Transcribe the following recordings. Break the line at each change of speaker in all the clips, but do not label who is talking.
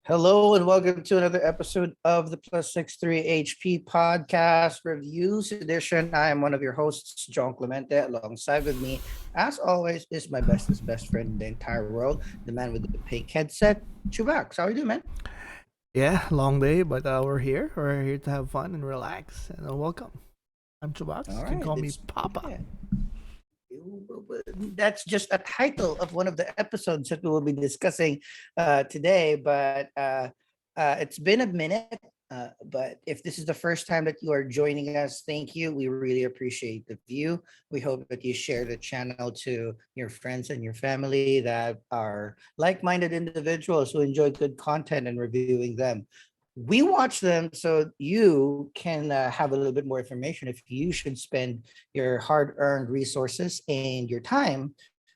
Hello and welcome to another episode of the Plus 63 HP podcast reviews edition. I am one of your hosts, John Clemente. Alongside with me, as always, is my bestest best friend in the entire world, the man with the pink headset, Chubax. How are you doing, man?
Yeah, long day, but we're here. We're here to have fun and relax. And welcome. I'm
All
Chubax. You can
right,
call me
it's
Papa.
yeah. That's just a title of one of the episodes that we will be discussing today. But it's been a minute. But if this is the first time that you are joining us, thank you. We really appreciate the view. We hope that you share the channel to your friends and your family that are like minded individuals who enjoy good content and reviewing them. We watch them so you can have a little bit more information if you should spend your hard-earned resources and your time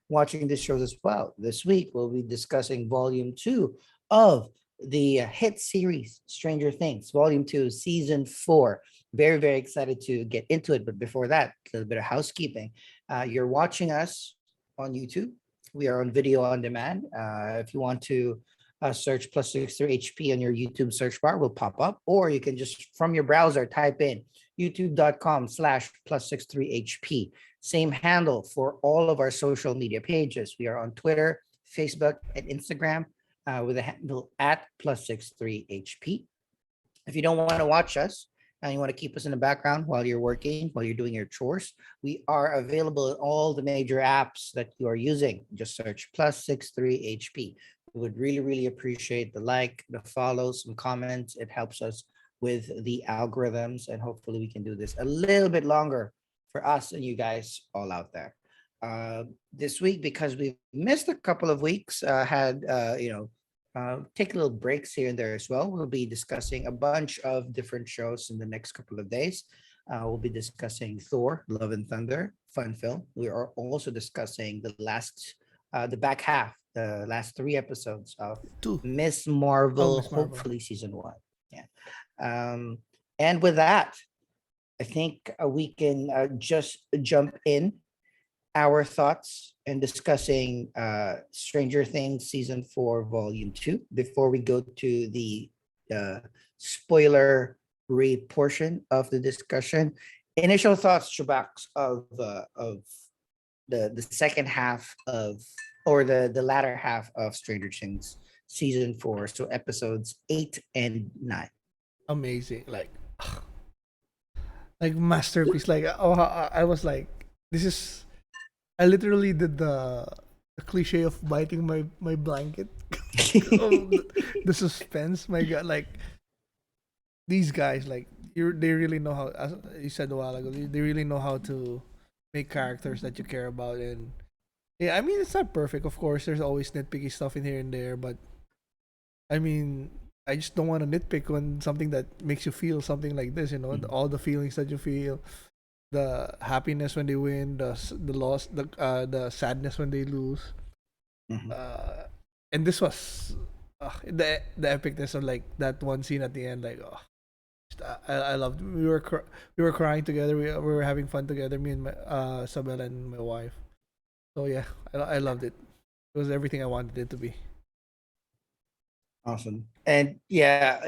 watching these shows as well. This week we'll be discussing volume 2 of the hit series Stranger Things, volume 2, season 4. Very excited to get into it, but before that, a little bit of housekeeping. You're watching us on YouTube. We are on video on demand. If you want to search plus 63 HP on your YouTube search bar will pop up, or you can just from your browser type in youtube.com/plus 63 HP. Same handle for all of our social media pages. We are on Twitter, Facebook, and Instagram with a handle at plus 63 HP. If you don't want to watch us and you want to keep us in the background while you're working, while you're doing your chores, we are available in all the major apps that you are using. Just search plus 63 HP. We would really appreciate the like, the follows, some comments. It helps us with the algorithms, and hopefully we can do this a little bit longer for us and you guys all out there. This week, because we missed a couple of weeks, had take little breaks here and there as well. We'll be discussing a bunch of different shows in the next couple of days. We'll be discussing Thor: Love and Thunder, fun film. We are also discussing the back half, the last three episodes of
Two.
Miss
Oh,
Marvel,
Miss Marvel.
hopefully season one. Yeah. Um, and with that, I think we can just jump in our thoughts and discussing Stranger Things season 4, volume 2 before we go to the uh, spoiler portion of the discussion. Initial thoughts, Shabaks, of the second half of or the latter half of Stranger Things season 4, so episodes 8 and 9.
Amazing. Like masterpiece. I was like, this is. I literally did the cliche of biting my blanket. Oh, the suspense. My God, like these guys, like they really know how. As you said a while ago, they really know how to make characters that you care about. And yeah, I mean, it's not perfect. Of course, there's always nitpicky stuff in here and there, but I mean, I just don't want to nitpick on something that makes you feel something like this. All the feelings that you feel, the happiness when they win, the loss, the sadness when they lose.
Mhm.
Uh, and this was the epicness of like that one scene at the end. Like, oh, I loved. We were crying together. We were having fun together. Me and my Sabella and my wife. So yeah, I loved it. It was everything I wanted it to be.
Awesome. And yeah,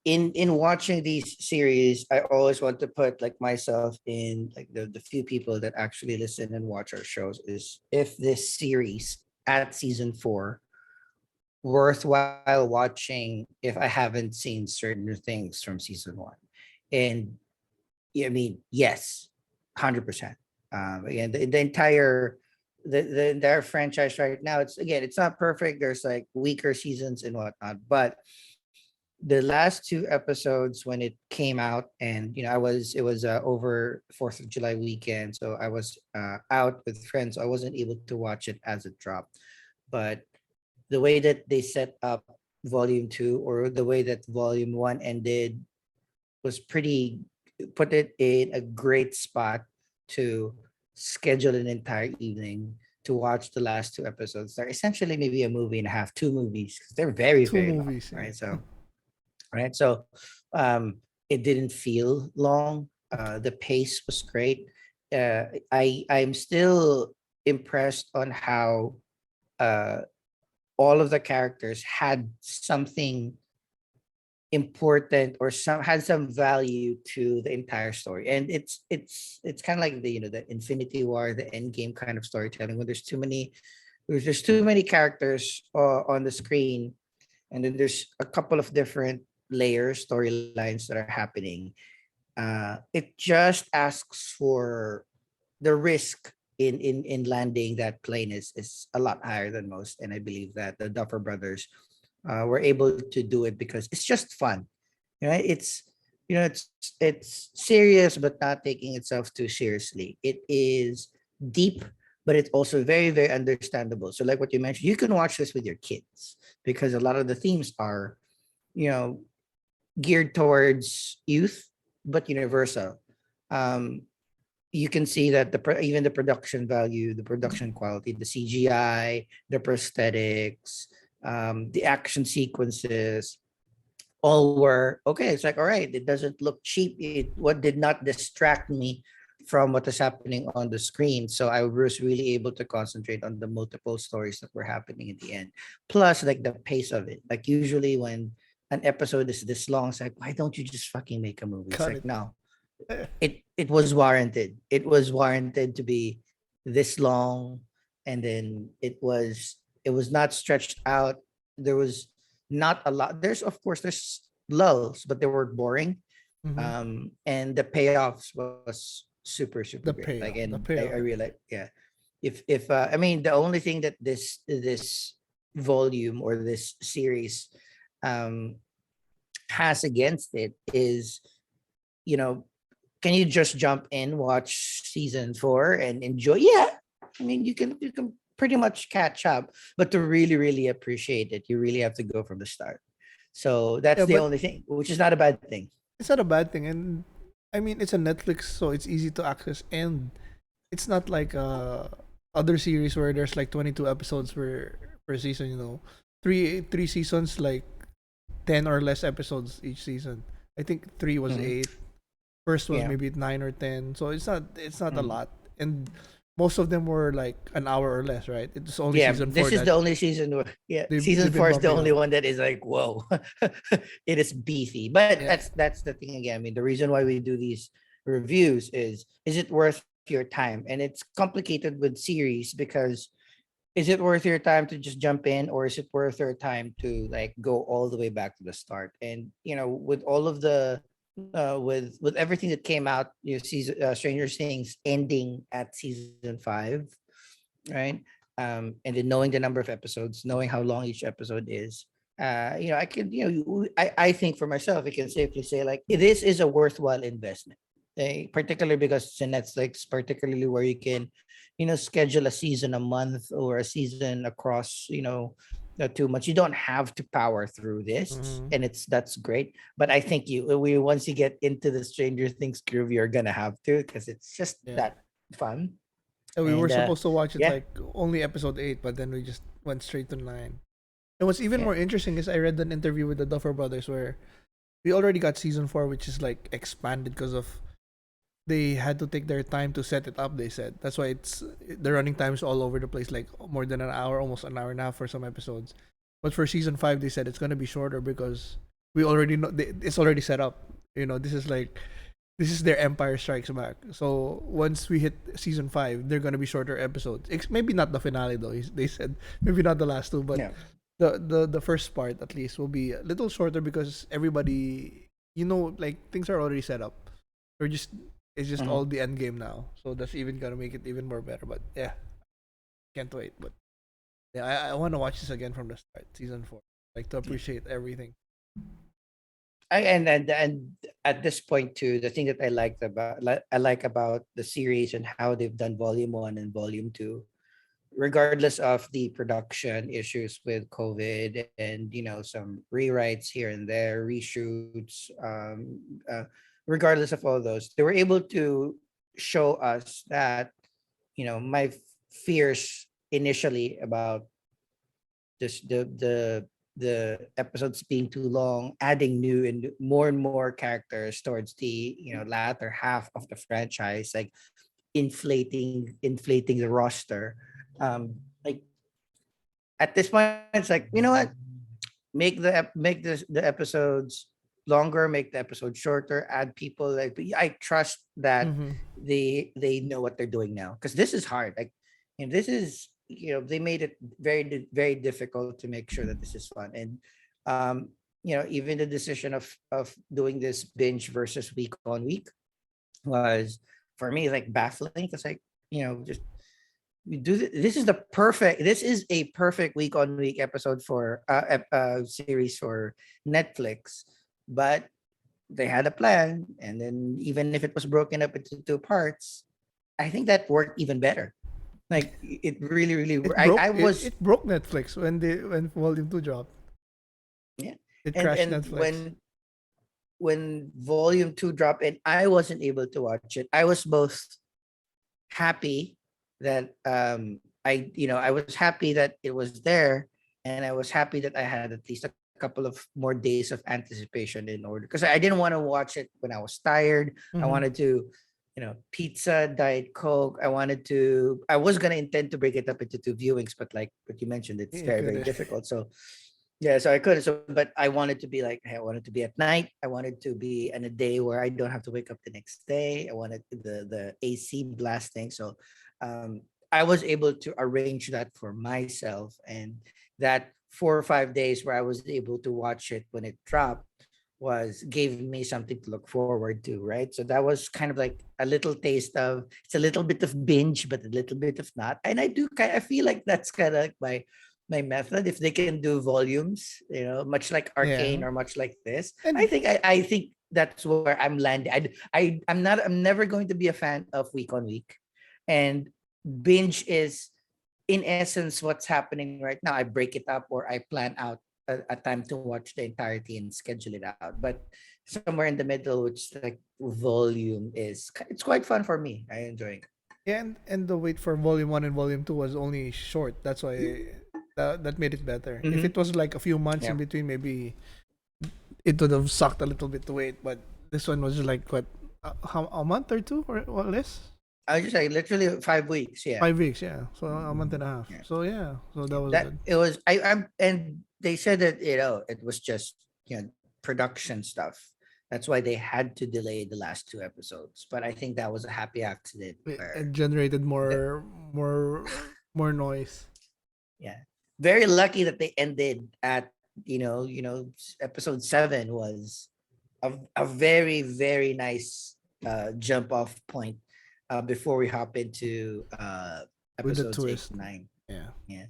in watching these series, I always want to put like myself in like the few people that actually listen and watch our shows is if this series at season 4 worthwhile watching if I haven't seen certain things from season 1. And yeah, I mean, yes, 100%. Again, the entire franchise right now, it's not perfect. There's like weaker seasons and whatnot, but the last two episodes when it came out, and it was over 4th of July weekend, so I was out with friends, so I wasn't able to watch it as it dropped. But the way that they set up volume 2, or the way that volume 1 ended, was pretty put it in a great spot to schedule an entire evening to watch the last two episodes. They're essentially maybe a movie and a half, two movies, 'cause they're
Two
very long,
movies.
right?
Yeah.
So it didn't feel long. The pace was great. I'm still impressed on how uh all of the characters had something important or some had some value to the entire story. And it's kind of like the the Infinity War, the end game kind of storytelling, when there's too many characters on the screen, and then there's a couple of different layers, storylines that are happening. It just asks for the risk in landing that plane is a lot higher than most, and I believe that the Duffer Brothers were able to do it because it's just fun, right? It's serious but not taking itself too seriously. It is deep, but it's also very very understandable. So like what you mentioned, you can watch this with your kids because a lot of the themes are you know geared towards youth but universal. um you can see that even the production value, the production quality, the CGI, the prosthetics, the action sequences, all were okay. It's like, all right, it doesn't look cheap. It what did not distract me from what is happening on the screen. So I was really able to concentrate on the multiple stories that were happening at the end. Plus, like the pace of it. Like usually when an episode is this long, it's like, why don't you just fucking make a movie? It's
Got
like,
it.
no, it was warranted. It was warranted to be this long, and then it was not stretched out. There was not a lot. There's lulls, but they were boring.
Hmm.
And the payoffs was super super
The
great. Like,
payoff.
and
The
I
payoff.
really like, yeah. If I mean, the only thing that this volume or this series um has against it is, you know can you just jump in, watch season 4 and enjoy? Yeah. I mean, you can pretty much catch up, but to really really appreciate it, you really have to go from the start. So that's
Yeah,
the
but
only thing, which is not a bad thing.
it's not a bad thing, and I mean it's a Netflix, so it's easy to access, and it's not like other series where there's like 22 episodes per season. Three seasons, like 10 or less episodes each season. I think three was
Mhm.
eight. First was
Yeah.
maybe 9 or 10. So it's not a
Mhm.
lot, and most of them were like an hour or less, right? It's only
Yeah,
season
this
four
is
that
the only season where, yeah, season
they've been
4 is the
bumping
only
up.
one that is like, whoa. It is beefy. But
Yeah.
that's the thing again. I mean, the reason why we do these reviews is it worth your time? And it's complicated with series because is it worth your time to just jump in, or is it worth your time to like go all the way back to the start? And with all of the with everything that came out, season Stranger Things ending at season 5, right? And then knowing the number of episodes, knowing how long each episode is, I can, I think for myself, I can safely say like this is a worthwhile investment. Particularly because it's in Netflix, particularly where you can, schedule a season a month or a season across, not too much. You don't have to power through this,
Hmm.
and that's great. But I think we once you get into the Stranger Things groove, you're gonna have to, because it's just
Yeah.
that fun.
And we were
And
supposed to watch it
yeah,
like only episode 8, but then we just went straight to 9. And what's even
yeah.
more interesting is I read an interview with the Duffer Brothers where we already got season 4, which is like expanded because of they had to take their time to set it up. They said that's why the running times all over the place, like more than an hour, almost an hour and a half for some episodes. But for season 5, they said it's gonna be shorter because we already know it's already set up. This is their Empire Strikes Back. So once we hit season 5, they're gonna be shorter episodes. Maybe not the finale though. They said maybe not the last two, but
Yeah.
the first part at least will be a little shorter because everybody, like things are already set up. We're just It's just
Mhm.
all the end game now. So that's even gonna make it even more better. But yeah, can't wait. But yeah, I want to watch this again from the start, season 4. Like to appreciate everything.
And at this point too, the thing that I like about the series and how they've done volume 1 and volume 2, regardless of the production issues with COVID and some rewrites here and there, reshoots, regardless of all those, they were able to show us that my fears initially about just the episodes being too long, adding new and more characters towards the latter half of the franchise, like inflating the roster. Like at this point, it's like, you know what? Make the episodes longer, make the episode shorter, add people. Like, I trust that
Mm-hmm.
they know what they're doing now, because this is hard. Like, this is, they made it very difficult to make sure that this is fun. And um even the decision of doing this binge versus week on week was, for me, like, baffling, because, like, just we do this is a perfect week on week episode for series for Netflix. But they had a plan, and then even if it was broken up into two parts, I think that worked even better. Like, it really I was,
It broke Netflix when Volume 2 dropped.
yeah.
It
and
crashed
and
Netflix.
when volume 2 dropped and I wasn't able to watch it, I was both happy that I was happy that it was there, and I was happy that I had at least a couple of more days of anticipation in order, because I didn't want to watch it when I was tired. I
Mm-hmm.
wanted to, pizza, diet coke. I was gonna intend to break it up into two viewings, but like what you mentioned, it's
You
very
could.
difficult. So yeah, so I couldn't. So, but I wanted to be like, hey, I wanted to be at night. I wanted to be on a day where I don't have to wake up the next day. I wanted the AC blasting. So, um, I was able to arrange that for myself, and that 4 or 5 days where I was able to watch it when it dropped was gave me something to look forward to, right? So that was kind of like a little taste of, it's a little bit of binge, but a little bit of not. And I feel like that's kind of like my method. If they can do volumes, much like Arcane
Yeah.
or much like this, I
And
think I think that's where I'm landing. I'm never going to be a fan of week on week, and binge is in essence what's happening right now. I break it up, or I plan out a time to watch the entirety and schedule it out. But somewhere in the middle, which, like, volume is, it's quite fun for me. I enjoy it.
yeah, and the wait for Volume 1 and Volume 2 was only short. That's why that made it better. If
Mm-hmm.
it was like a few months
Yeah.
in between, maybe it would have sucked a little bit to wait. But this one was just like what, how, a month or two or less?
I just like literally 5 weeks. Yeah.
5 weeks, yeah. So a month and a half.
Yeah.
So yeah, so that was
That
good.
it was I'm and they said that, it was just, production stuff. That's why they had to delay the last two episodes. But I think that was a happy accident
It
where
generated
the
more noise.
yeah. Very lucky that they ended at, episode 7 was a very nice jump off point before we hop into
With the
episodes 8
twist.
and 9.
Yeah.
Yeah.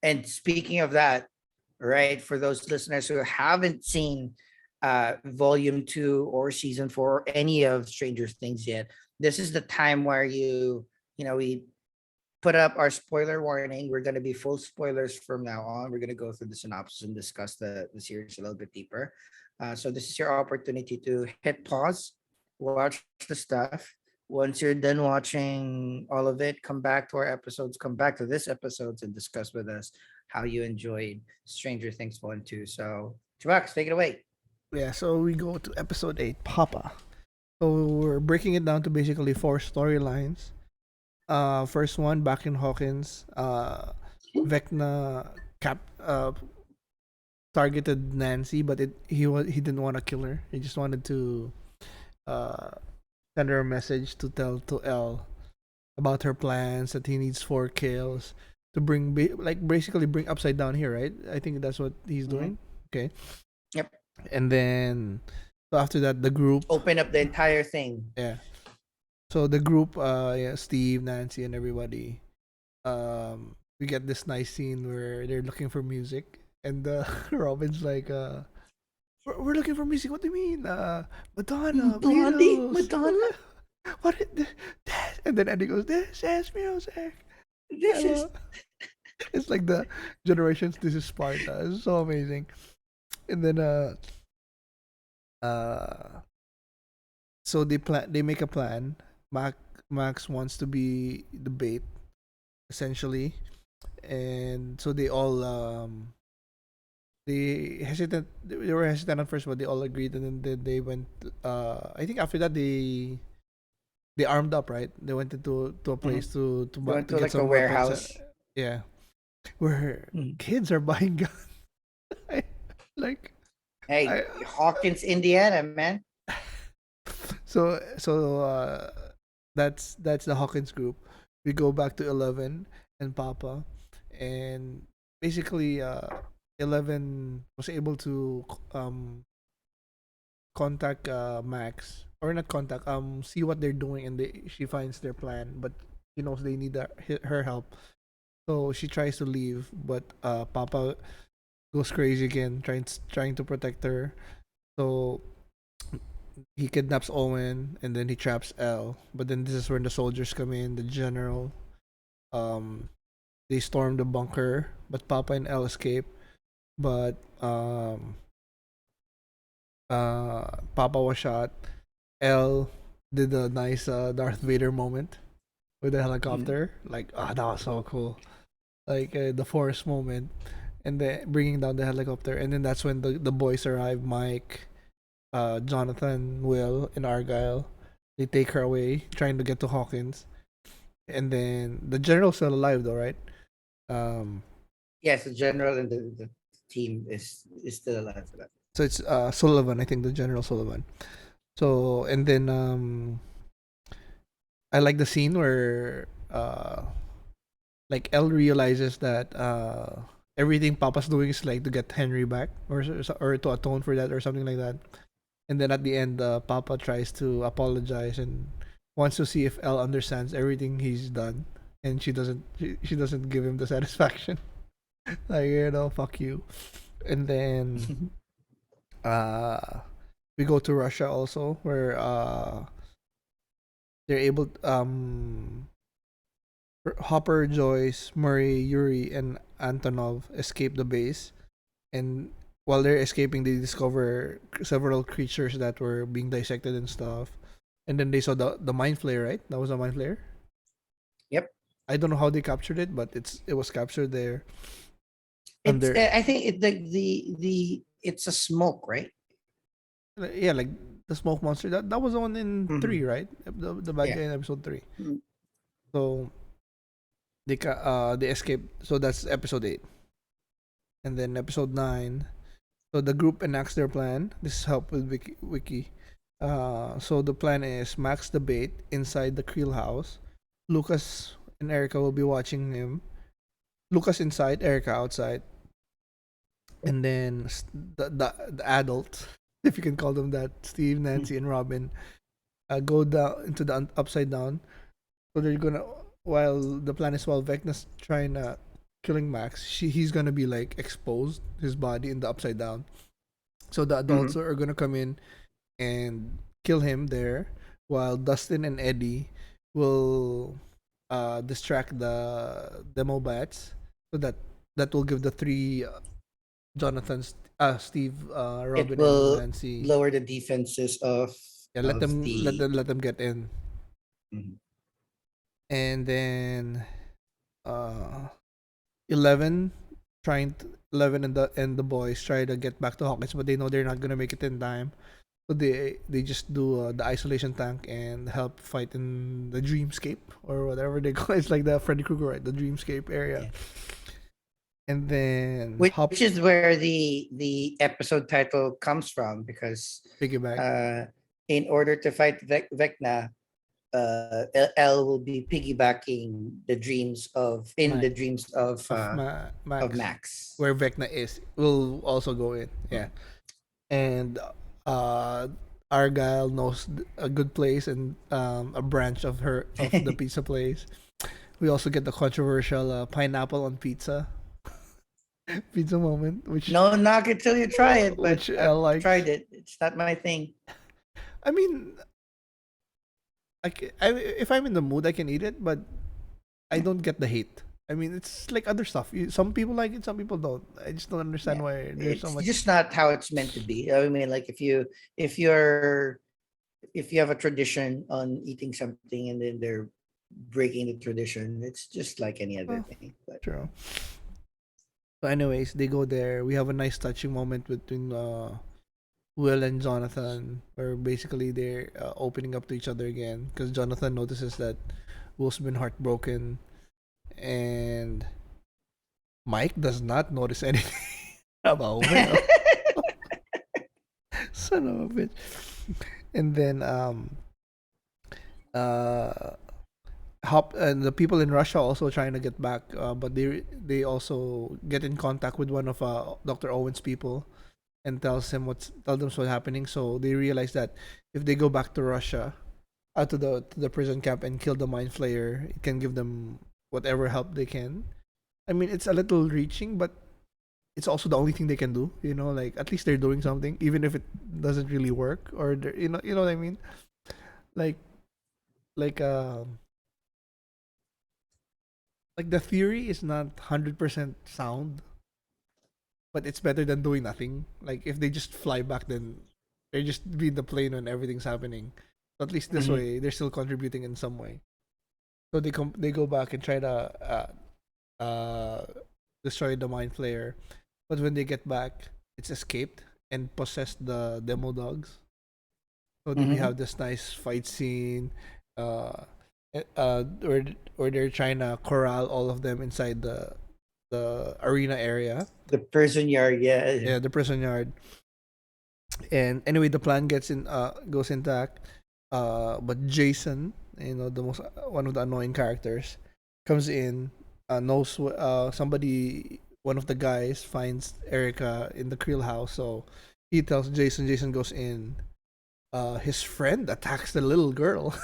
And speaking of that, right, for those listeners who haven't seen volume 2 or season 4 or any of Stranger Things yet, this is the time where we put up our spoiler warning. We're going to be full spoilers from now on. We're going to go through the synopsis and discuss the series a little bit deeper. So this is your opportunity to hit pause, watch the stuff. Once you're done watching all of it, come back to our episodes, come back to this episodes, and discuss with us how you enjoyed Stranger Things 1 and 2. So, Chubax, take it away.
Yeah, so we go to episode 8, Papa. So we're breaking it down to basically four storylines. First one, back in Hawkins, Vecna cap targeted Nancy, but he didn't want to kill her. He just wanted to uh send her a message to tell to Elle about her plans, that he needs 4 kills to bring like basically bring upside down here, right? I think that's what he's
Mhm.
doing. Okay,
Yep.
and then so after that, the group,
Open up the entire thing.
yeah. So the group, yeah, Steve, Nancy, and everybody, we get this nice scene where they're looking for music, and Robin's like, we're looking for music. What do you mean? Madonna,
Blondie,
Beatles.
Madonna.
What is this? And then Eddie goes, "This is music."
This is
Hello. It's like the generations. This is Sparta. It's so amazing. And then uh, so they plan. They make a plan. Max wants to be the bait, essentially, and so they all they were hesitant at first, but they all agreed, and then they went. I think after that they armed up, right? They went into to a
Mhm.
place to
They went
to
to
get
like a
some weapons.
warehouse.
Yeah, where
Mm.
kids are buying guns. I, like
Hey,
I
Hawkins, Indiana, man.
so that's the Hawkins group. We go back to 11 and Papa, and basically 11 was able to contact Max, or not contact, see what they're doing, and she finds their plan, but she knows they need her help. So she tries to leave, but Papa goes crazy again, trying to protect her. So he kidnaps Owen, and then he traps Elle. But then this is when the soldiers come in, the general. Um, they storm the bunker, but Papa and Elle escape. But Papa was shot. Elle did a nice Darth Vader moment with the
Mm.
helicopter. Like, that was so cool. Like the Force moment, and then bringing down the helicopter, and then that's when the boys arrive. Mike, Jonathan, Will, and Argyle. They take her away, trying to get to Hawkins, and then the general's still alive though, right? Um,
Yes, the general and the team is still alive for that.
so it's Sullivan, I think, the General Sullivan. So and then I like the scene where like Elle realizes that everything Papa's doing is like to get Henry back, or to atone for that, or something like that. And then at the end, Papa tries to apologize and wants to see if Elle understands everything he's done, and she doesn't give him the satisfaction. Like, fuck you. And then uh we go to Russia also, where they're able Hopper, Joyce, Murray, Yuri, and Antonov escape the base, and while they're escaping, they discover several creatures that were being dissected and stuff. And then they saw the mind flare, right? That was a mind flare.
Yep.
I don't know how they captured it, but it was captured there
It's
under,
I think the it's a smoke, right?
yeah, like the smoke monster. That was the one in
Hmm.
3, right? The bad
Yeah.
guy in episode 3.
Mm.
So they escape. So that's episode 8, and then episode 9. So the group enacts their plan. This is help with Wiki. So the plan is Max the bait inside the Creel house. Lucas and Erica will be watching him. Lucas inside, Erica outside, and then the adult, if you can call them that, Steve,
Mm.
Nancy, and Robin, go down into the upside down. So they're gonna, while the plan is, while Vecna's trying killing Max, he's gonna be like exposed, his body in the upside down. So the adults
Mhm.
are gonna come in and kill him there, while Dustin and Eddie will distract the demo bats, so that will give the three Jonathans, Steve,
It
Robin, and
will
Nancy.
lower the defenses
Yeah,
of the.
let them get in,
Mhm.
and then uh 11 11 and the boys try to get back to Hawkins, but they know they're not gonna make it in time. So they just do the isolation tank and help fight in the dreamscape, or whatever they call it. It's like the Freddy Krueger, right? The dreamscape area.
Yeah.
And then
Which
hop
is where the episode title comes from, because
piggyback
uh in order to fight Vecna, L will be piggybacking the dreams of in
my
the dreams of
Max,
Max.
where Vecna is, will also go in. Yeah. And uh Argyle knows a good place, and a branch of the pizza place. We also get the controversial pineapple on pizza pizza moment,
No, knock it till you try it, but
which
I've
Elle likes.
tried it. It's not my thing.
I mean, if I'm in the mood, I can eat it, but I don't get the hate. I mean, it's like other stuff. Some people like it, some people don't. I just don't understand
Yeah,
why there's so
it's
much.
just not how it's meant to be. I mean, like if you're if you have a tradition on eating something and then they're breaking the tradition, it's just like any other
Well,
thing. But
true. So, anyways, they go there. We have a nice touching moment between Will and Jonathan, where basically they're opening up to each other again, because Jonathan notices that Will's been heartbroken, and Mike does not notice anything about Will. Son of a bitch. And then uh hop and the people in Russia also trying to get back, but they also get in contact with one of Dr. Owen's people and tell them what's happening. So they realize that if they go back to Russia, out to the prison camp and kill the mind flayer, it can give them whatever help they can. I mean, it's a little reaching, but it's also the only thing they can do. You know, like at least they're doing something, even if it doesn't really work, or you know what I mean? Like like um like the theory is not 100% sound, but it's better than doing nothing. Like if they just fly back, then they just be in the plane when everything's happening. So at least this
Mhm.
way, they're still contributing in some way. So they go back and try to uh, destroy the mind flayer, but when they get back, it's escaped and possessed the demo dogs. So then we
Mhm.
have this nice fight scene, where they're trying to corral all of them inside the arena area,
The prison yard, yeah.
yeah, the prison yard. And anyway, the plan goes intact. But Jason, the most one of the annoying characters, comes in. Knows somebody. One of the guys finds Erica in the Creel house, so he tells Jason. Jason goes in. His friend attacks the little girl.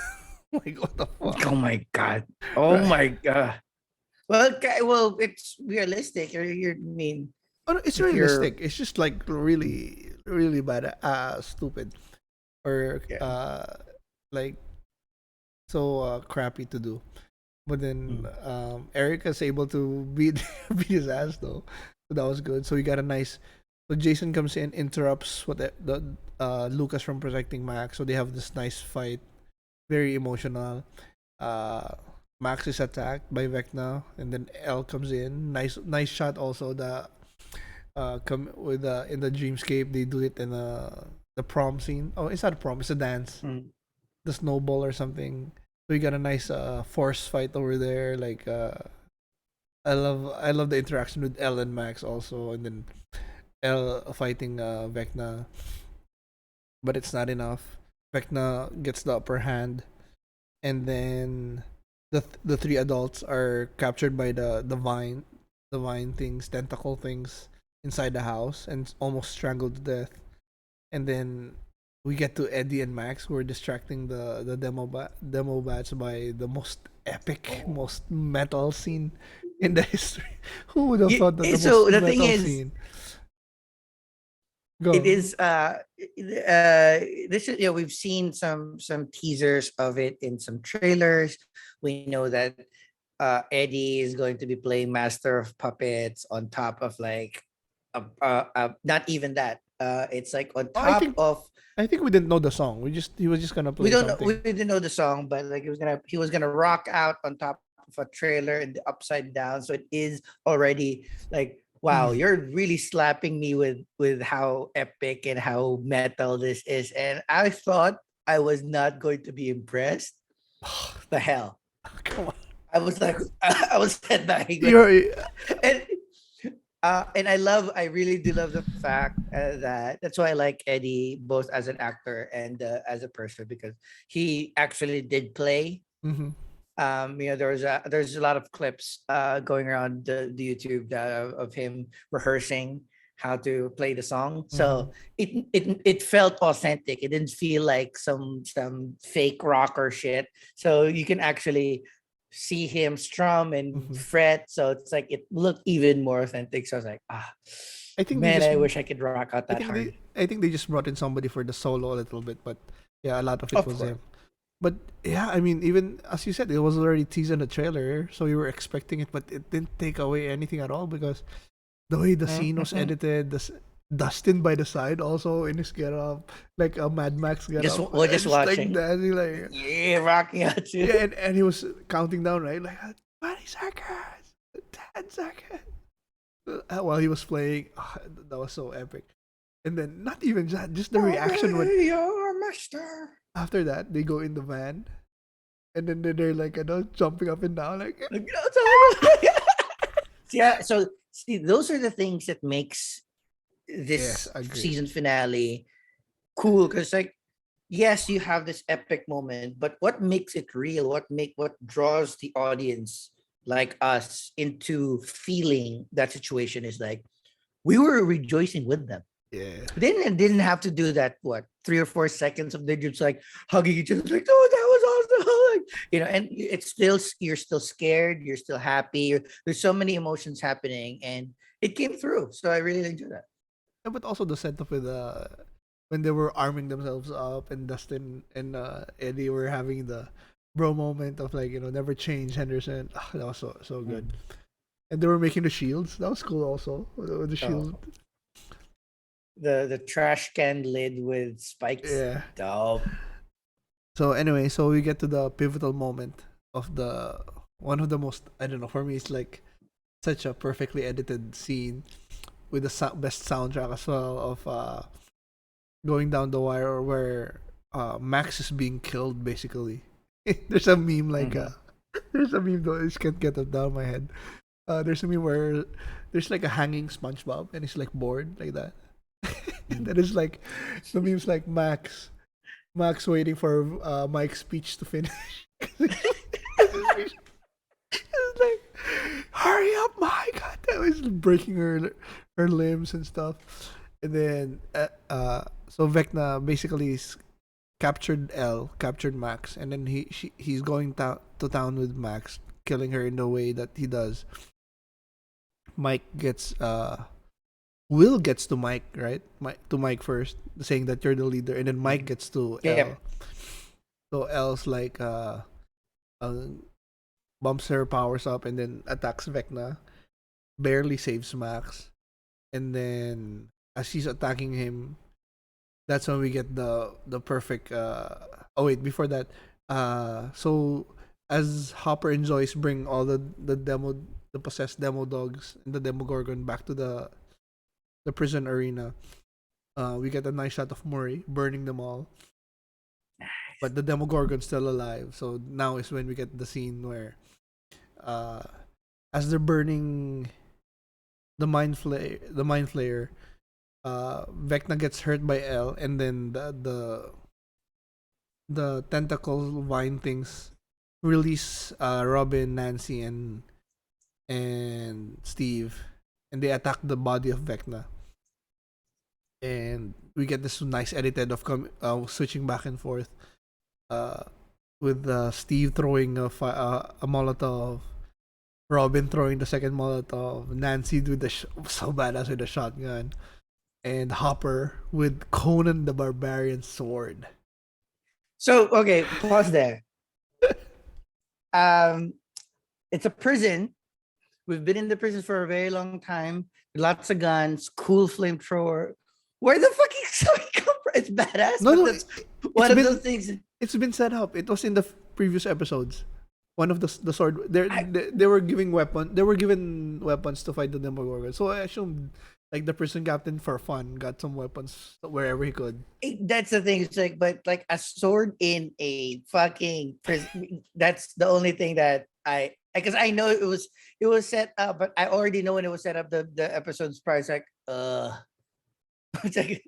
Like what the fuck,
Oh my god. Oh
right?
my god. Well, well, it's realistic. You mean
Oh, no, it's
if you're
realistic. It's just like really, really bad, stupid, or
yeah.
like so crappy to do. But then
Mm.
Erica's able to beat beat his ass though, so that was good. So we got a nice. So Jason comes in, interrupts the Lucas from protecting Max. So they have this nice fight, very emotional. Uh, Max is attacked by Vecna, and then L comes in. Nice shot also. The come with in the dreamscape they do it in the prom scene. Oh, it's not a prom, it's a dance,
Mm.
the snowball or something. So you got a nice force fight over there. Like I love the interaction with L and Max also, and then L fighting Vecna, but it's not enough. Vecna gets the upper hand, and then the three adults are captured by the vine things, tentacle things inside the house, and almost strangled to death. And then we get to Eddie and Max, who are distracting the demo batch by the most epic,
Oh.
most metal scene in the history. Who would have thought that the
So
most
the thing
metal
is,
scene?
it
Go.
is this is, we've seen some teasers of it in some trailers. We know that Eddie is going to be playing Master of Puppets on top of like not even that. It's like on
Oh, I
top
think
of
I think we didn't know the song. He was just gonna
we
play
don't know, we
something.
didn't know the song, but like he was gonna rock out on top of a trailer and the upside down. So it is already like wow,
Mm.
you're really slapping me with how epic and how metal this is. And I thought I was not going to be impressed. The hell.
Come on.
I was like I was headbanging like
You're
and I really do love the fact that that's why I like Eddie both as an actor and as a person because he actually did play.
mm-hmm.
There's a lot of clips going around the YouTube of him rehearsing how to play the song.
Mm-hmm.
So it felt authentic. It didn't feel like some fake rocker shit. So you can actually see him strum and
Mm-hmm.
fret. So it's like it looked even more authentic. So I was like,
I think they
man,
just
I wish I could rock out that hard.
I think they just brought in somebody for the solo a little bit, but yeah, a lot of it
Of
was
course.
him. But yeah, I mean, even as you said, it was already teased in the trailer, so you were expecting it, but it didn't take away anything at all because the way the scene was
Mhm.
edited, Dustin by the side also in his get up, like a Mad Max get
Just
up,
we're
and
just
just like
watching.
dancing, like
Yeah, rocking out too.
yeah, and he was counting down, right, like 20 seconds, 10 seconds, while he was playing. That was so epic. And then not even that, just the reaction when
Obey your master.
after that they go in the van and then they're like jumping up and down like
Like, yeah, so See, those are the things that makes
Yes,
this
agree.
season finale cool. Because like, yes, you have this epic moment, but what makes it real? What draws the audience like us into feeling that situation is like we were rejoicing with them.
Yeah.
Didn't have to do that. What 3 or 4 seconds of them just like hugging each other, like oh that was awesome, like and it's still you're still scared, you're still happy. There's so many emotions happening, and it came through. So I really enjoy that.
Yeah, but also the setup with when they were arming themselves up, and Dustin and Eddie were having the bro moment of like, never change Henderson. Ah, that was so
Mm.
good. And they were making the shields. That was cool also. With the shield.
Oh, the trash can lid with spikes.
Yeah.
Dope.
So anyway, so we get to the pivotal moment of the one of the most, I don't know, for me it's like such a perfectly edited scene with the best soundtrack as well of going down the wire where Max is being killed basically. There's a meme like
Mhm.
there's a meme though I just can't get it down my head. There's a meme where there's like a hanging SpongeBob and he's like bored like that. And
Mm.
then it's like the meme's like Max waiting for Mike's speech to finish. It's like, hurry up, Mike! God, that was breaking her limbs and stuff. And then, so Vecna basically captured Max, and then he's going to town with Max, killing her in the way that he does. Mike gets Will gets to Mike, right? To Mike first, saying that you're the leader, and then Mike
Mhm.
gets to
Yep.
L. So L's like uh bumps her powers up and then attacks Vecna, barely saves Max, and then as she's attacking him, that's when we get the perfect. Oh wait, before that, so as Hopper and Joyce bring all the possessed demo dogs and the Demogorgon back to the prison arena, we get a nice shot of Murray burning them all, but the Demogorgon's still alive. So now is when we get the scene where, uh, as they're burning the mind flayer, Vecna gets hurt by L, and then the tentacle vine things release Robin, Nancy, and Steve, and they attack the body of Vecna. And we get this nice edited of switching back and forth, uh, with Steve throwing a Molotov, Robin throwing the second Molotov, Nancy with so badass with the shotgun, and Hopper with Conan the Barbarian sword.
So okay, pause there. Um, it's a prison. We've been in the prison for a very long time. Lots of guns, cool flamethrower. Where the fucking story come from? It's badass,
No,
but
no,
that's
it's
one of those
been
things.
it's been set up. It was in the previous episodes. One of the sword
I,
they were giving weapon they were given weapons to fight the Demogorgon. So I assumed like the prison captain for fun got some weapons wherever he could.
that's the thing. It's like, but like a sword in a fucking prison. That's the only thing that because I know it was set up, but I already know when it was set up. The episode's prior. It's like, it's like,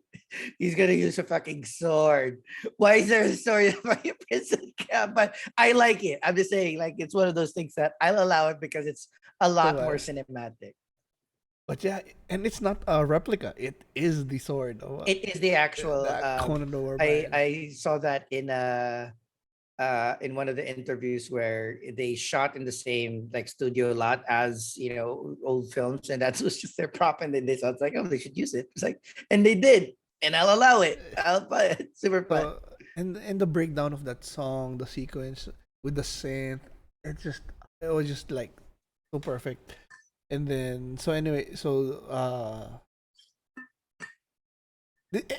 he's gonna use a fucking sword. Why is there a sword in my prison camp? But I like it. I'm just saying, like, it's one of those things that I'll allow it because it's a
So
lot more cinematic.
but yeah, and it's not a replica. It is the sword of
It is the actual.
that Conan the
I
Barbarian.
I saw that in one of the interviews where they shot in the same like studio lot as old films, and that was just their prop, and then they saw it's like, oh, they should use it. It's like, and they did, and I'll allow it. I'll buy it. Super fun.
So and the breakdown of that song, the sequence with the synth, it was just like so perfect. And then so anyway, so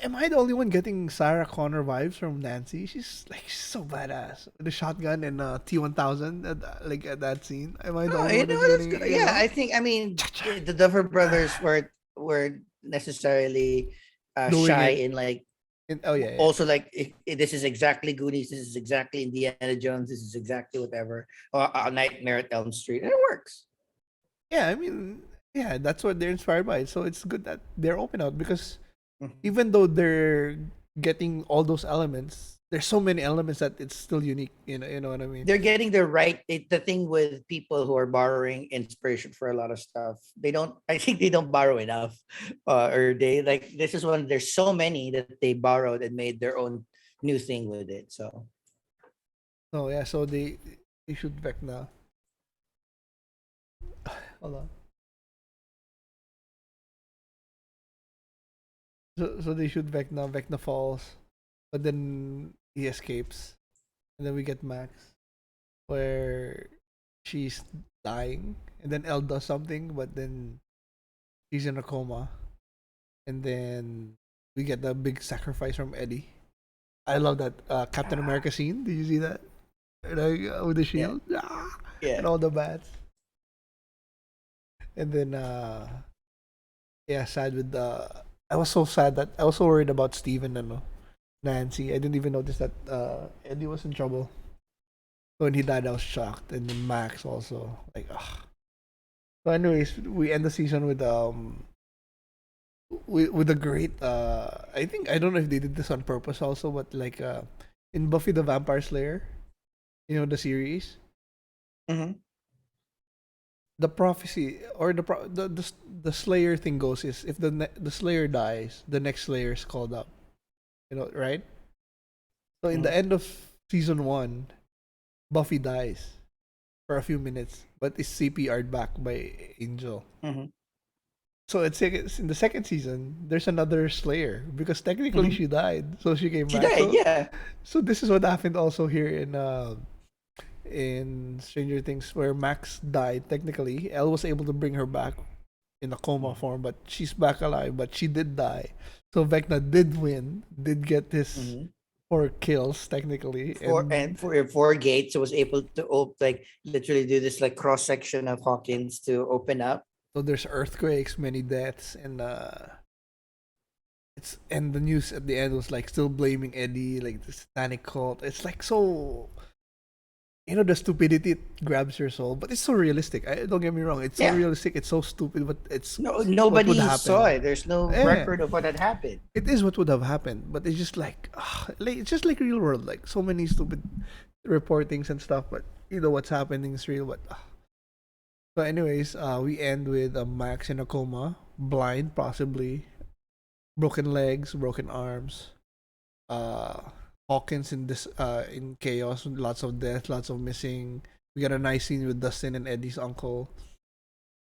am I the only one getting Sarah Connor vibes from Nancy? She's so badass. The shotgun and T1000 like at that scene. Am I the
Oh,
only one that's
that's
getting
good. Yeah, I think. I mean, the Duffer Brothers were necessarily
doing
shy
it?
in like
Oh yeah, yeah.
also like this is exactly Goonies. This is exactly Indiana Jones. This is exactly whatever. Or Nightmare at Elm Street. And it works.
Yeah, I mean, Yeah, that's what they're inspired by. So it's good that they're open out because
Mhm.
even though they're getting all those elements, there's so many elements that it's still unique. You know what I mean?
They're getting the right the thing with people who are borrowing inspiration for a lot of stuff. They don't. I think they don't borrow enough, or they like this is one. There's so many that they borrowed and made their own new thing with it. So
So yeah, so they should back now. Hold on. So they shoot Vecna. Vecna falls, but then he escapes, and then we get Max, where she's dying, and then Elle does something, but then she's in a coma, and then we get the big sacrifice from Eddie. I love that Captain
ah,
America scene. Did you see that? Like with the
yeah,
shield,
yeah.
and all the bats, and then yeah, sad with the. I was so sad that I was so worried about Steven and Nancy. I didn't even notice that Eddie was in trouble. When he died, I was shocked, and then Max also. Like, ugh. So, anyways, we end the season with a great. I think I don't know if they did this on purpose also, but like in Buffy the Vampire Slayer, the series,
Hmm.
the prophecy or the Slayer thing goes is if the Slayer dies, the next Slayer is called up. Right? So in the
Hmm.
end of season 1, Buffy dies for a few minutes, but is CPR'd back by Angel.
Hmm.
So in the second season, there's another Slayer because technically
Hmm.
she died, so she came
She
back.
died. Yeah.
So this is what happened also here in Stranger Things, where Max died. Technically, Elle was able to bring her back in a coma form, but she's back alive. But she did die. So Vecna did win, did get his
Hmm.
4 kills technically,
And
and
for four gates, I was able to like literally do this like cross section of Hawkins to open up.
so there's earthquakes, many deaths, and the news at the end was like still blaming Eddie, like the satanic cult. It's like so the stupidity grabs your soul, but it's so realistic. Don't get me wrong, it's so
Yeah.
realistic. It's so stupid, but it's
No,
what would
nobody saw
happen.
it. There's no
Yeah,
record of what had happened.
it is what would have happened, but it's just like it's just like real world, like so many stupid reportings and stuff. But what's happening is real. But anyways, we end with Max in a coma, blind, possibly broken legs, broken arms. uh Hawkins in chaos, lots of death, lots of missing. We got a nice scene with Dustin and Eddie's uncle.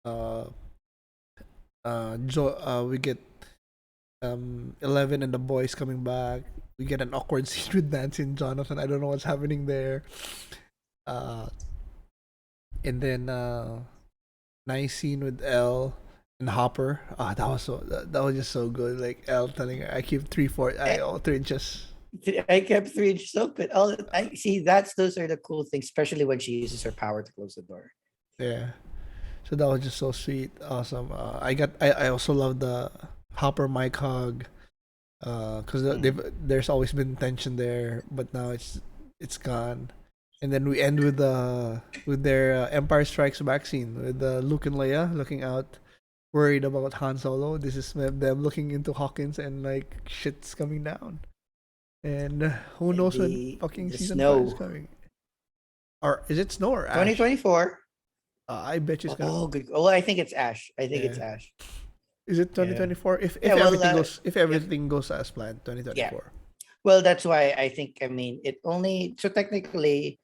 Uh we get 11 and the boys coming back. We get an awkward scene with Nancy and Jonathan. I don't know what's happening there. Uh and then nice scene with Elle and Hopper. That was just so good. Like Elle telling her, I keep 3 inches.
I kept 3 inches open. All I see that's those are the cool things, especially when she uses her power to close the door.
Yeah. So that was just so sweet, awesome. I also love the Hopper Mike hug, because
Mhm.
there's always been tension there, but now it's gone. And then we end with their Empire Strikes Back scene with Luke and Leia looking out, worried about Han Solo. This is them looking into Hawkins and like shit's coming down. And who
And
knows when fucking
the
season 5 is
snow.
coming? Or is it Snow or Ash?
2024.
I bet you it's gonna.
Oh, good. Oh, I think it's Ash. I think it's
Yeah.
Ash.
Is it
Yeah.
2024?
Yeah. Well.
If
Yeah.
everything goes as planned,
Yeah.
2024.
Well, that's why I think. I mean, it only so technically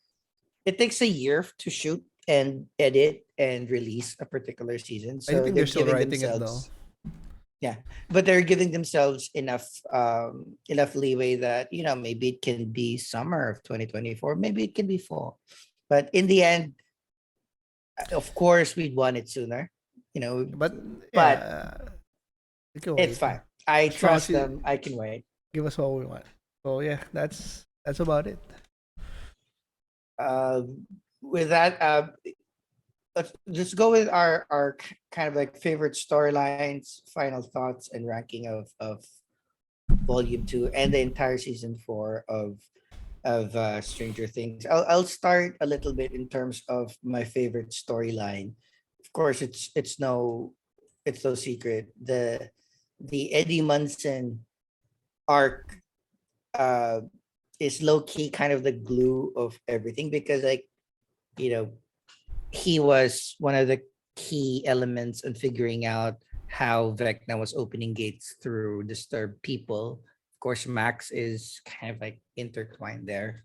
it takes a year to shoot and edit and release a particular season.
I
So
think
they're
they're still
giving
writing it though.
themselves. Yeah, but they're giving themselves enough leeway that maybe it can be summer of 2024, maybe it can be fall, but in the end, of course, we'd want it sooner, you know,
But
but
yeah, you can
it's
wait.
fine. I
As long as
trust
you
them. I can wait.
give us what we want. So yeah, that's about it.
Uh, with that, let's go with our kind of like favorite storylines, final thoughts, and ranking of volume 2 and the entire season 4 of Stranger Things. I'll start a little bit in terms of my favorite storyline. Of course, it's no it's no secret. The Eddie Munson arc uh is low key kind of the glue of everything because like you know he was one of the key elements in figuring out how Vecna was opening gates through disturbed people. Of course, Max is kind of like intertwined there.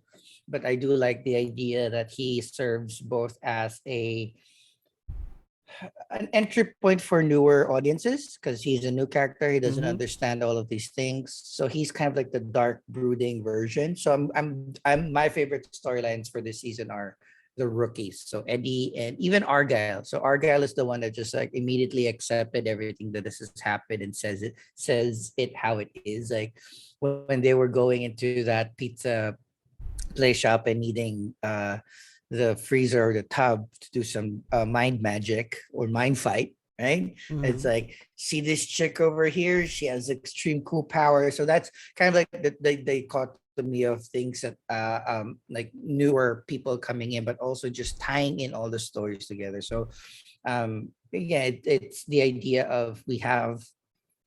But I do like the idea that he serves both as an entry point for newer audiences because he's a new character. He doesn't
Mm-hmm.
understand all of these things, so he's kind of like the dark, brooding version. So I'm my favorite storylines for this season are the rookies. So Eddie and even Argyle. So Argyle is the one that just like immediately accepted everything that this has happened and says it how it is. Like when they were going into that pizza play shop and needing the freezer or the tub to do some mind magic or mind fight, right? It's
Mm-hmm.
like, see this chick over here? She has extreme cool power. So that's kind of like they caught me of things that like newer people coming in, but also just tying in all the stories together. So yeah, it's the idea of we have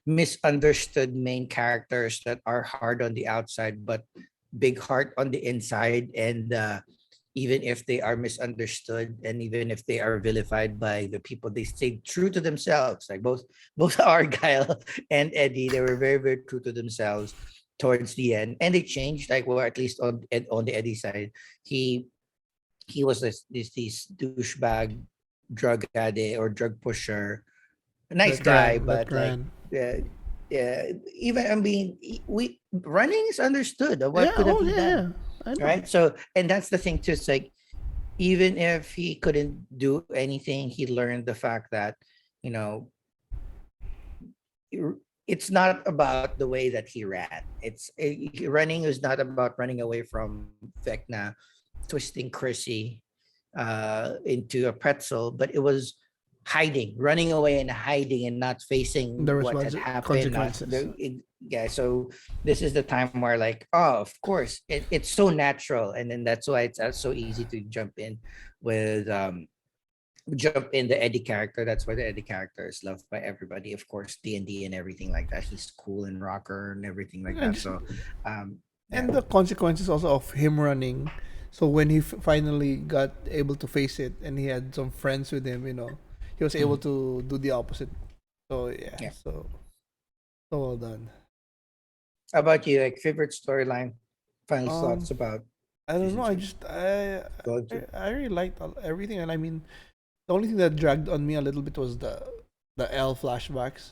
misunderstood main characters that are hard on the outside but big heart on the inside, and even if they are misunderstood and even if they are vilified by the people, they stay true to themselves. Like both Argyle and Eddie, they were very true to themselves towards the end, and they changed. Like, well, at least on the Eddie side, he he was this douchebag drug addict or drug pusher, a nice
That
guy,
ran. That
but like
ran.
uh, yeah, even I mean, we running is understood of what
Yeah.
could have
Oh
been
yeah.
done,
Yeah. I know.
right? So, and that's the thing too. It's like even if he couldn't do anything, he learned the fact that you know it's not about the way that he ran. Running is not about running away from Vecna, twisting Chrissy into a pretzel, but it was hiding, running away and hiding and not facing
There was
what had happened.
consequences.
Yeah, so this is the time where like, oh, of course, it's so natural, and then that's why it's so easy to with jump in the Eddie character. That's why the Eddie character is loved by everybody. Of course, D&D and everything like that. He's cool and rocker and everything like
And
that.
just
So, yeah.
and the consequences also of him running. So when he finally got able to face it, and he had some friends with him, he was able
Mhm.
to do the opposite. So yeah,
Yeah.
so well done.
How about you? Like favorite storyline, final
Um,
thoughts about
I don't
season
know. I
two?
just
Going
I,
to.
I really liked everything, and I mean, the only thing that dragged on me a little bit was the L flashbacks.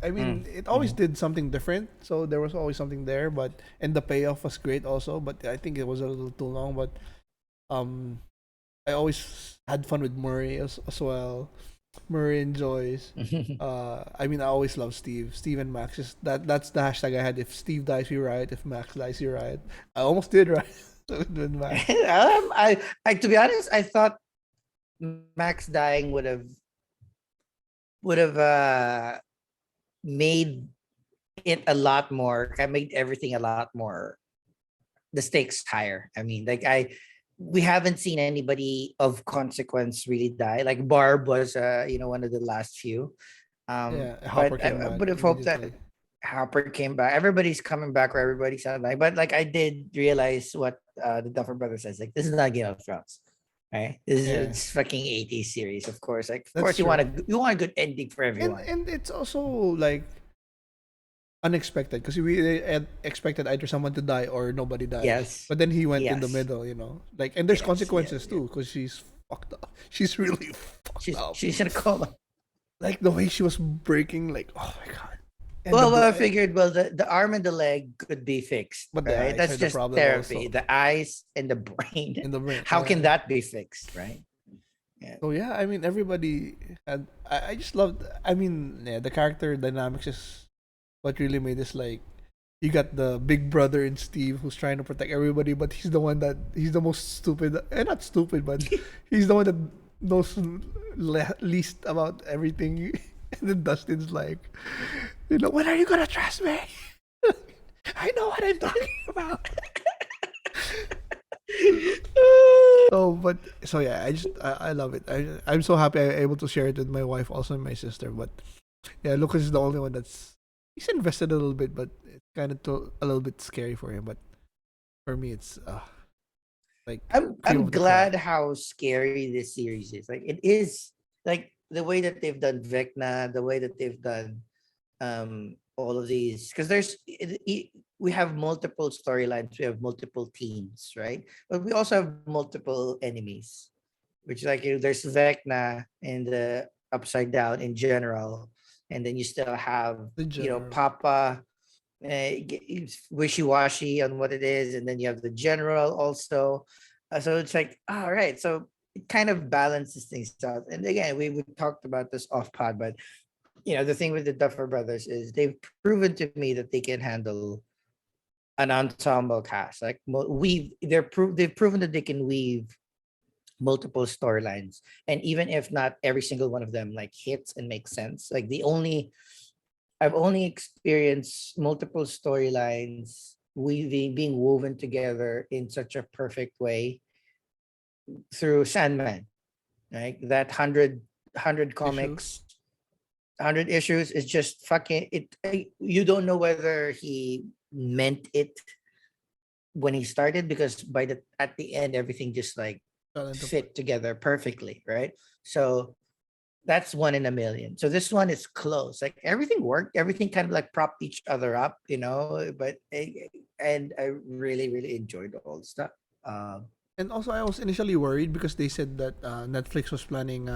I mean, it always
Mm-hmm.
did something different, so there was always something there. But and the payoff was great also. But I think it was a little too long. But um, I always had fun with Murray as well. Murray and Joyce. I mean, I always love Steve. Steve and Max. That's the hashtag I had. If Steve dies, we riot. If Max dies, we riot. I almost did right with Max.
I to be honest, I thought Max dying would have made it a lot more. I made everything a lot more the stakes higher. I mean, like we haven't seen anybody of consequence really die. Like Barb was, one of the last few.
Yeah, Hopper
But
came
I
back
would have hoped that
immediately.
Harper came back. Everybody's coming back, or everybody's not like. But like I did realize what the Duffer Brothers says. Like this is not Game of Thrones, right? This is
Yeah,
it's fucking 80s series, of course. Like of
that's
course
true.
you want a good ending for
and
everyone.
and it's also like unexpected because we had expected either someone to die or nobody dies,
Yes,
but then he went in the
yes,
middle, like, and there's
yes.
consequences too because she's fucked up. She's really fucked up.
She's in a coma.
Like the way she was breaking, like, oh my god. And
Well, I figured, well, the arm and the leg could be fixed,
but the
right?
eyes
That's
are the
just
problem
therapy.
also
The eyes and the brain.
in the brain.
How can
Yeah.
that be fixed, right? Yeah.
So yeah, I mean everybody had. I just loved. I mean, yeah, the character dynamics is what really made this like. You got the big brother in Steve who's trying to protect everybody, but he's the most stupid. Not stupid, but he's the one that knows least about everything. And then Dustin's like, when are you gonna trust me? I know what I'm talking about. Oh, but so yeah, I love it. I'm so happy I'm able to share it with my wife, also and my sister. But yeah, Lucas is the only one he's invested a little bit, but it's kind of a little bit scary for him. But for me, it's like cream
I'm
of the crop.
glad how scary this series is. Like it is like the way that they've done Vecna, the way that they've done all of these, because we have multiple storylines, we have multiple teams, right? But we also have multiple enemies, which like there's Vecna in the Upside Down in general, and then you still have
The general.
Papa, wishy-washy on what it is, and then you have the general also. So it's like, all right, so it kind of balances things out. And again, we talked about this off pod, but the thing with the Duffer Brothers is they've proven to me that they can handle an ensemble cast. Like they've proven that they can weave multiple storylines, and even if not every single one of them like hits and makes sense, like I've only experienced multiple storylines weaving being woven together in such a perfect way through Sandman. Right, that hundred
Issues.
comics, 100 issues is just fucking it. You don't know whether he meant it when he started, because at the end everything just like
Fell into place.
fit together perfectly, right? So that's one in a million. So this one is close. Like everything worked, everything kind of like propped each other up, But and I really, really enjoyed the whole stuff.
And also, I was initially worried because they said that Netflix was planning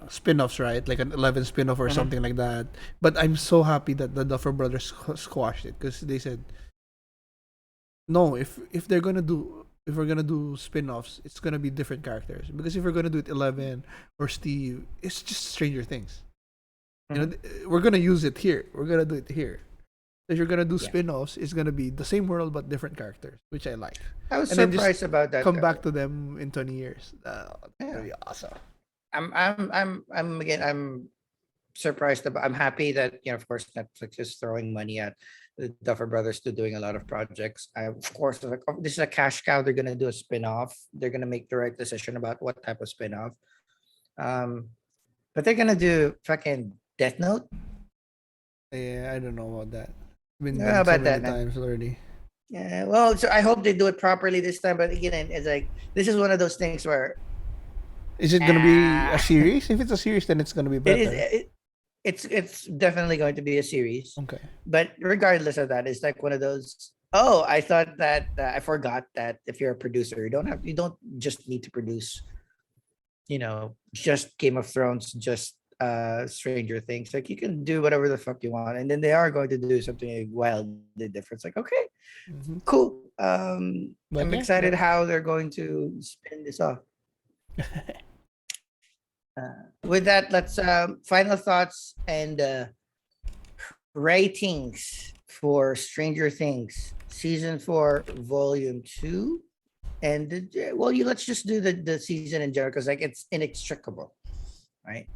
spin-offs, right? Like an 11 spin-off or
Mhm.
something like that. But I'm so happy that the Duffer Brothers squashed it because they said no. If we're gonna do spin-offs, it's gonna be different characters. Because if we're gonna do it 11 or Steve, it's just Stranger Things.
Mhm.
We're gonna use it here. We're gonna do it here. If you're gonna do
Yeah,
spin-offs, it's gonna be the same world but different characters, which I like.
I was
And then just
surprised about that.
come back to them in 20 years. That's
Yeah,
gonna be awesome.
I'm again. I'm surprised about. I'm happy that of course Netflix is throwing money at the Duffer Brothers to doing a lot of projects. I of course was like, oh, this is a cash cow. They're gonna do a spin-off. They're gonna make the right decision about what type of spin-off. Um, but they're gonna do fucking Death Note.
Yeah, I don't know about that. Been
How
done so
about
many
that, man?
times already.
Yeah. Well, so I hope they do it properly this time. But again, it's like this is one of those things where
Is it gonna be a
ah,
series? If it's a series, then it's gonna be
it is.
better.
It's definitely going to be a series,
Okay.
but regardless of that, it's like one of those. Oh, I thought that I forgot that if you're a producer, you don't just need to produce, just Game of Thrones, just Stranger Things. Like you can do whatever the fuck you want, and then they are going to do something wildly different. It's like okay,
Mm-hmm.
cool.
But
I'm
yeah,
excited how they're going to spin this off. With that, let's final thoughts and ratings for Stranger Things season 4, volume 2. And well, let's just do the season in general because like it's inextricable, right?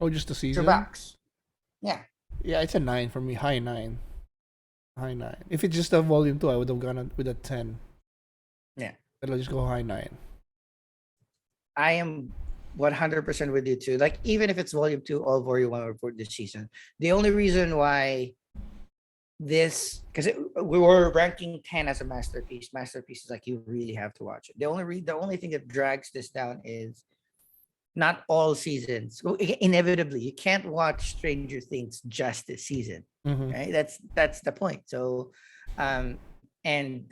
oh, just the season.
Chubax. Yeah.
Yeah, it's a 9 for me. High 9. High 9. If it's just a volume 2, I would have gone with a 10.
Yeah.
But I'll just go high 9.
I am 100% with you too. Like even if it's volume 2 or volume 1 for this season, the only reason why this, because we were ranking 10 as a masterpiece is like you really have to watch it. The only thing that drags this down is not all seasons. Well, inevitably you can't watch Stranger Things just this season,
Mm-hmm.
right? That's the point. So and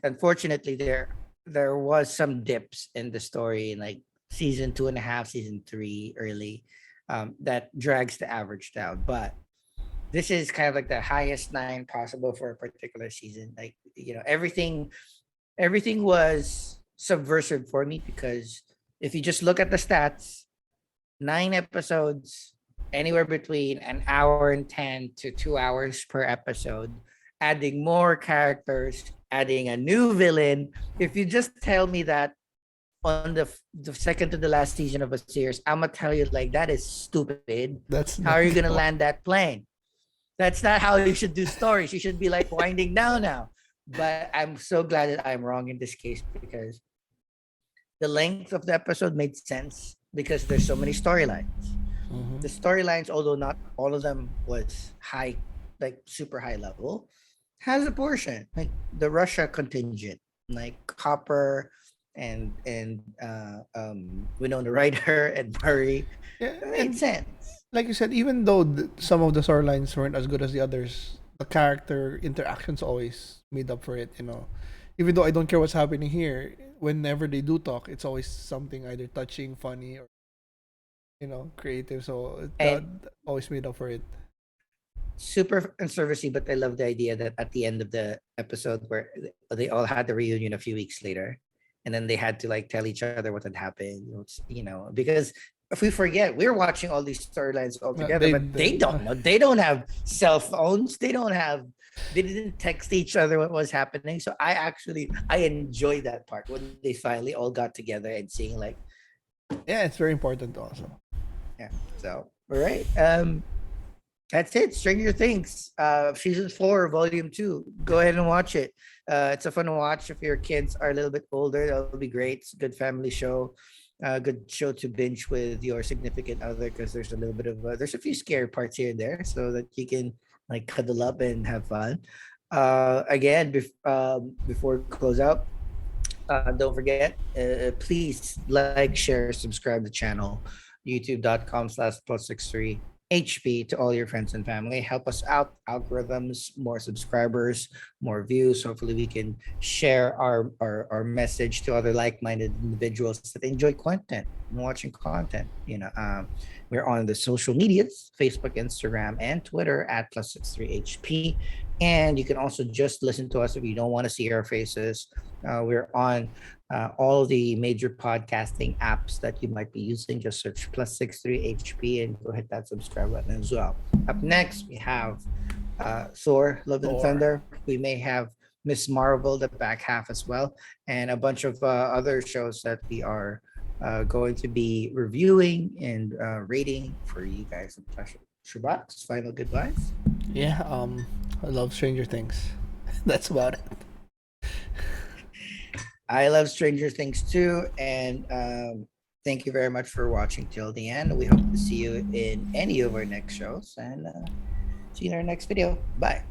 unfortunately there was some dips in the story in like season 2.5, season 3 early, that drags the average down. But this is kind of like the highest 9 possible for a particular season. Like, everything was subversive for me because if you just look at the stats, 9 episodes, anywhere between an hour and 10 to 2 hours per episode, adding more characters, adding a new villain. If you just tell me that on the second to the last season of a series, I'm gonna tell you like that is stupid.
That's
How are
not
you gonna
the one.
land that plane? That's not how you should do stories. You should be like winding down now. But I'm so glad that I'm wrong in this case because the length of the episode made sense because there's so many storylines. The
Mm-hmm.
storylines, although not all of them was high, like super high level, has a portion like the Russia contingent, like Copper and Winona Ryder and Murray.
Yeah,
It made
and
sense.
like you said, even though some of the storylines weren't as good as the others, the character interactions always made up for it. Even though I don't care what's happening here, whenever they do talk, it's always something either touching, funny, or creative. So that
And
always made up for it.
super unservicey, but I love the idea that at the end of the episode where they all had the reunion a few weeks later, and then they had to like tell each other what had happened, because if we forget, we're watching all these storylines all together,
They,
but they don't know. They don't have cell phones. They didn't text each other what was happening. So I enjoy that part when they finally all got together and seeing like,
yeah, it's very important also.
yeah. So, all right. That's it. Stranger Things, season 4, volume 2. Go ahead and watch it. It's a fun watch if your kids are a little bit older. That'll be great. It's a good family show. Good show to binge with your significant other because there's a little bit of there's a few scary parts here and there, so that you can like cuddle up and have fun. Again, before we close out, don't forget, please like, share, subscribe to the channel, youtube.com/plus63 HP to all your friends and family. Help us out, algorithms, more subscribers, more views. Hopefully, we can share our message to other like-minded individuals that enjoy content and watching content. We're on the social medias: Facebook, Instagram, and Twitter at +63HP. And you can also just listen to us if you don't want to see our faces. We're on all the major podcasting apps that you might be using. Just search +63HP and go hit that subscribe button as well. Up next, we have Thor, Love and
Thor.
Thunder. We may have Miss Marvel, the back half as well, and a bunch of other shows that we are going to be reviewing and rating for you guys. Chubax, final goodbyes.
Yeah, I love Stranger Things. That's about it.
I love Stranger Things too, and thank you very much for watching till the end. We hope to see you in any of our next shows, and see you in our next video. Bye.